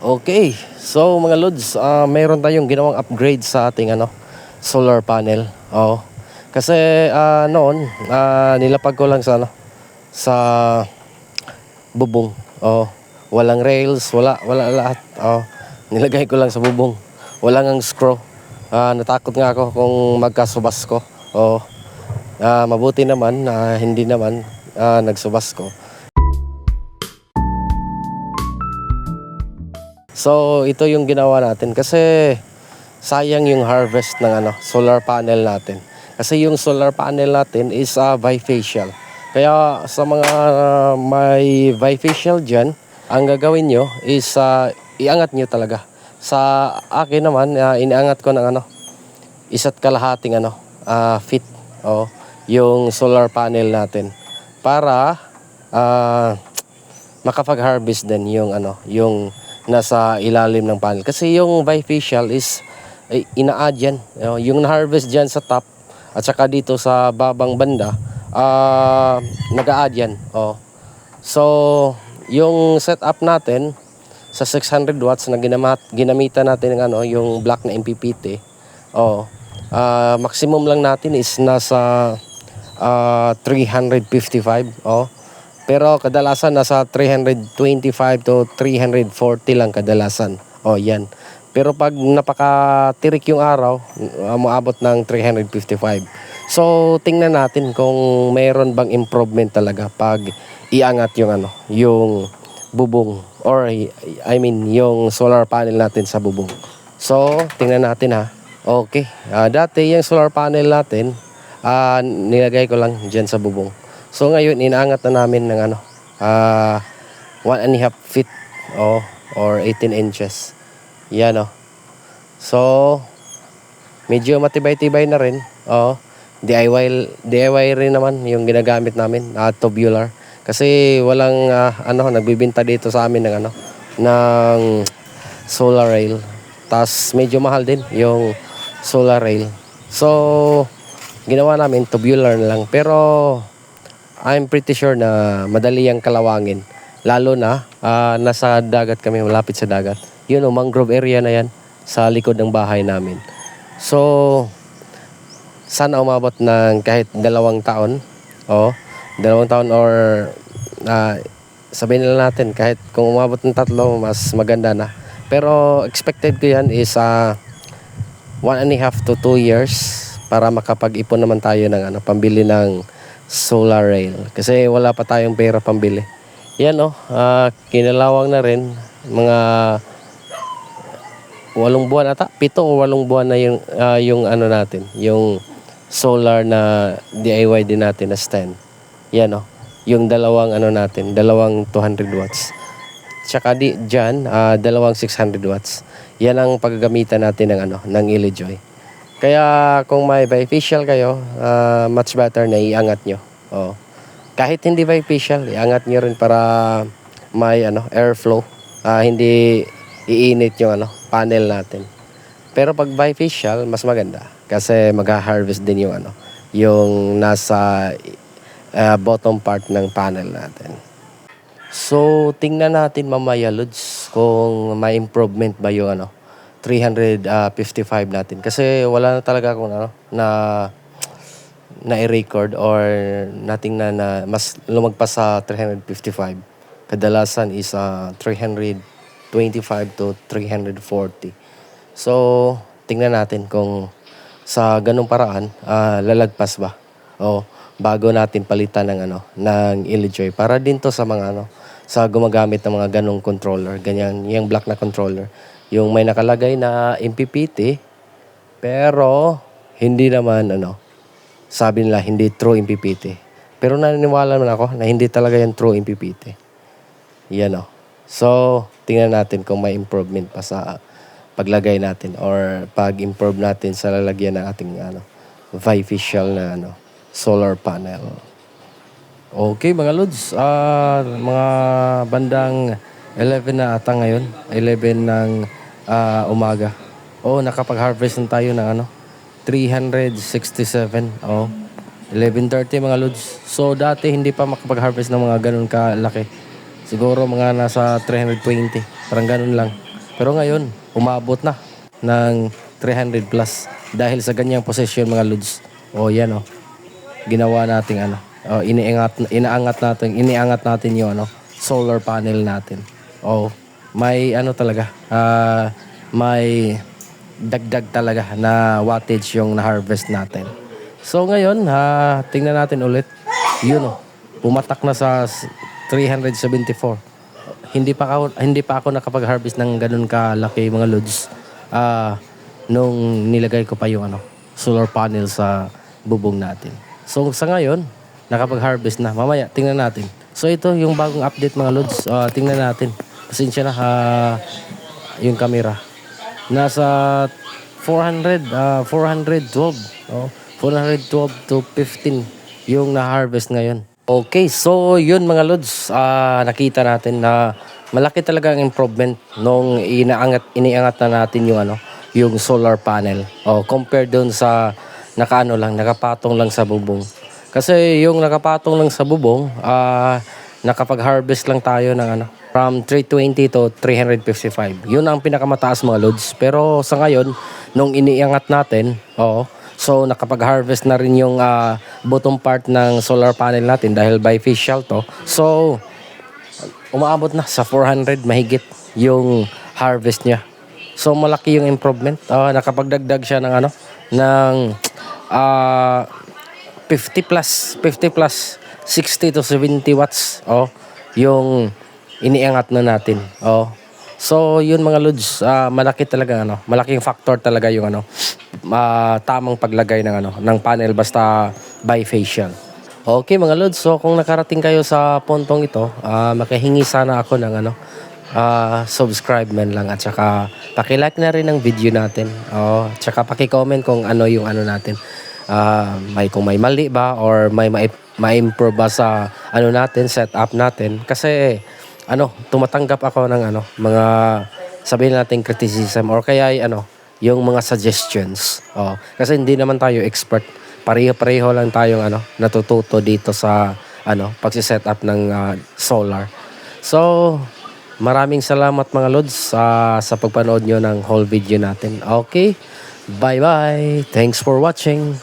Okay, so mga lods, mayroon tayong ginawang upgrade sa ating solar panel. Oh. Kasi noon nilapag ko lang sa bubong. Oh. Walang rails, wala lahat. Oh. Nilagay ko lang sa bubong. Walang ang screw. Natakot nga ako kung magkasubas ko. Oh. Mabuti naman hindi naman nagsubas ko. So ito yung ginawa natin kasi sayang yung harvest ng solar panel natin. Kasi yung solar panel natin is bifacial. Kaya sa mga may bifacial dyan, ang gagawin nyo is iangat nyo talaga. Sa akin naman, iniangat ko ng isa't kalahating feet yung solar panel natin para makapag-harvest din yung nasa ilalim ng panel. Kasi yung bifacial is ina-add yan. Yung na-harvest dyan sa top at saka dito sa babang banda, nag-a-add yan. So, yung setup natin sa 600 watts na ginamitan natin ng yung black na MPPT, maximum lang natin is nasa 355. Pero kadalasan nasa 325 to 340 lang kadalasan. Yan. Pero pag napakatirik yung araw, maabot ng 355. So, tingnan natin kung mayroon bang improvement talaga pag iangat yung bubong or yung solar panel natin sa bubong. So, tingnan natin ha. Okay. Dati yung solar panel natin, nilagay ko lang diyan sa bubong. So ngayon inaangat na namin ng 1.5 feet or 18 inches. Yan So medyo matibay-tibay na rin. DIY rin naman yung ginagamit namin, tubular. Kasi walang nagbibenta dito sa amin ng solar rail. Tas medyo mahal din yung solar rail. So ginawa namin tubular na lang, pero I'm pretty sure na madali ang kalawangin. Lalo na nasa dagat kami, malapit sa dagat. Yun mangrove area na yan sa likod ng bahay namin. So, sana umabot ng kahit 2 taon. 2 taon or sabihin na natin kahit kung umabot ng 3, mas maganda na. Pero expected ko yan is 1.5 to 2 years para makapag-ipon naman tayo ng pambili ng solar rail. Kasi wala pa tayong pera pambili. Yan kinalawang na rin. Mga 8 buwan ata. 7 o 8 buwan na yung natin. Yung solar na DIY din natin na stand. Yan yung dalawang natin. Dalawang 200 watts. Tsaka dyan, dalawang 600 watts. Yan ang paggagamitan natin ng Ilijoy. Kaya kung may bifacial kayo, much better na iangat nyo. Kahit hindi bifacial, iangat nyo rin para may airflow. Hindi iinit yung panel natin. Pero pag bifacial, mas maganda. Kasi mag-harvest din yung nasa bottom part ng panel natin. So, tingnan natin mamaya, Lods, kung may improvement ba yung 355 natin. Kasi wala na talaga akong na i-record or nating na mas lumagpas sa 355. Kadalasan is 325 to 340. So, tingnan natin kung sa ganung paraan lalagpas ba. Bago natin palitan ng Ilijoy para din to sa mga sa gumagamit ng mga ganong controller, ganyan, yung black na controller. Yung may nakalagay na MPPT, pero hindi naman sabi nila hindi true MPPT. Pero naniniwala naman ako na hindi talaga yan true MPPT. Yan So, tingnan natin kung may improvement pa sa paglagay natin or pag-improve natin sa lalagyan ng ating bifacial na solar panel. Okay mga Lods, mga bandang 11 na ata ngayon, 11 ng umaga. Nakapag-harvest na tayo ng 367. 11:30 mga Lods. So dati hindi pa makapag-harvest ng mga ganun kalaki. Siguro mga nasa 320. Parang ganun lang. Pero ngayon, umabot na ng 300 plus dahil sa ganyang posisyon mga lods. O yan o, ginawa nating ano, iniangat natin yung ano, solar panel natin. O may ano talaga, may dagdag talaga na wattage yung na-harvest natin. So ngayon, tingnan natin ulit. Yun o, pumatak na sa 374. Hindi pa ako nakapag-harvest ng ganun kalaki mga loads. Nung nilagay ko pa yung ano, solar panel sa bubong natin. So sa ngayon, nakapag-harvest na. Mamaya tingnan natin. So ito yung bagong update mga loads. Tingnan natin. Pasensya na yung camera. Nasa 412. 412 to 15 yung na-harvest ngayon. Okay, so yun mga lods, nakita natin na malaki talaga ang improvement nung iniangat na natin yung ano, yung solar panel. Compared doon sa nakapatong lang sa bubong. Kasi yung nakapatong lang sa bubong, nakapag-harvest lang tayo ng ano, from 320 to 355. Yun ang pinakamataas mga loads. Pero sa ngayon, nung iniangat natin, so nakapag-harvest na rin yung bottom part ng solar panel natin dahil bifacial to. So umaabot na sa 400 mahigit yung harvest niya. So malaki yung improvement. Nakapagdagdag siya ng ano, ng 50 plus 60 to 70 watts yung iniangat na natin. So yun mga lods, malaki talaga ano, malaking factor talaga yung ano, tamang paglagay ng ano, ng panel basta bifacial. Okay mga lods, so kung nakarating kayo sa puntong ito, makahingi sana ako ng ano, subscribe man lang at saka paki-like na rin ng video natin. At saka paki-comment kung ano yung ano natin. Kung may mali ba or may ma-improve ba sa ano natin, setup natin. Kasi ano, tumatanggap ako ng ano, mga sabihin natin criticism or kaya ano, yung mga suggestions. Kasi hindi naman tayo expert. Pareho-pareho lang tayong ano, natututo dito sa ano, pagsi-set up ng solar. So, maraming salamat mga lods sa pagpanood nyo ng whole video natin. Okay, bye-bye. Thanks for watching.